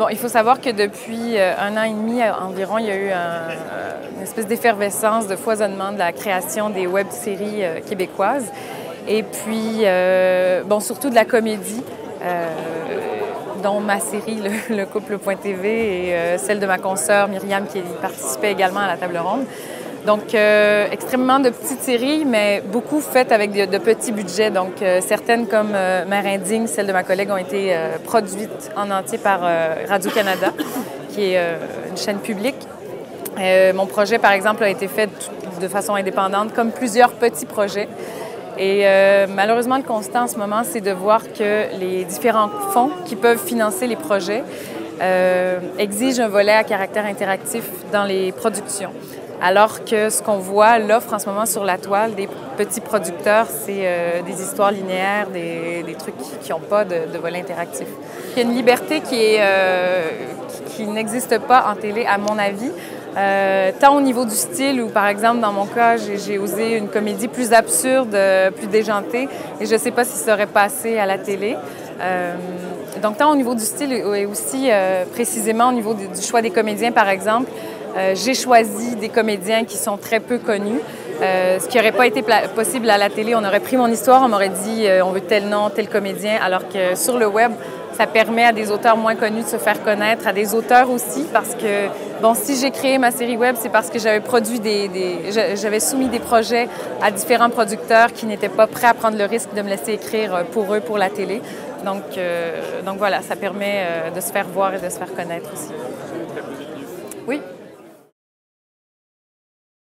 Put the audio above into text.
Bon, il faut savoir que depuis 1 an et demi environ, il y a eu une espèce d'effervescence, de foisonnement de la création des web-séries québécoises. Et puis, bon, surtout de la comédie, dont ma série, le Couple.tv, et celle de ma consoeur Myriam, qui participait également à la table ronde. Donc, extrêmement de petites séries, mais beaucoup faites avec de petits budgets. Donc, certaines comme Mère indigne, celle de ma collègue, ont été produites en entier par Radio-Canada, qui est une chaîne publique. Mon projet, par exemple, a été fait de façon indépendante, comme plusieurs petits projets. Et malheureusement, le constat en ce moment, c'est de voir que les différents fonds qui peuvent financer les projets exigent un volet à caractère interactif dans les productions. Alors que ce qu'on voit, l'offre en ce moment sur la toile des petits producteurs, c'est des histoires linéaires, des trucs qui n'ont pas de volet interactif. Il y a une liberté qui n'existe pas en télé, à mon avis, tant au niveau du style, où par exemple, dans mon cas, j'ai osé une comédie plus absurde, plus déjantée, et je ne sais pas si ça aurait passé à la télé. Donc, tant au niveau du style et aussi précisément au niveau du choix des comédiens, par exemple, j'ai choisi des comédiens qui sont très peu connus, ce qui n'aurait pas été possible à la télé. On aurait pris mon histoire, on m'aurait dit on veut tel nom, tel comédien, alors que sur le web, ça permet à des auteurs moins connus de se faire connaître, à des auteurs aussi, parce que, bon, si j'ai créé ma série web, c'est parce que j'avais produit j'avais soumis des projets à différents producteurs qui n'étaient pas prêts à prendre le risque de me laisser écrire pour eux, pour la télé. Donc voilà, ça permet de se faire voir et de se faire connaître aussi. Oui.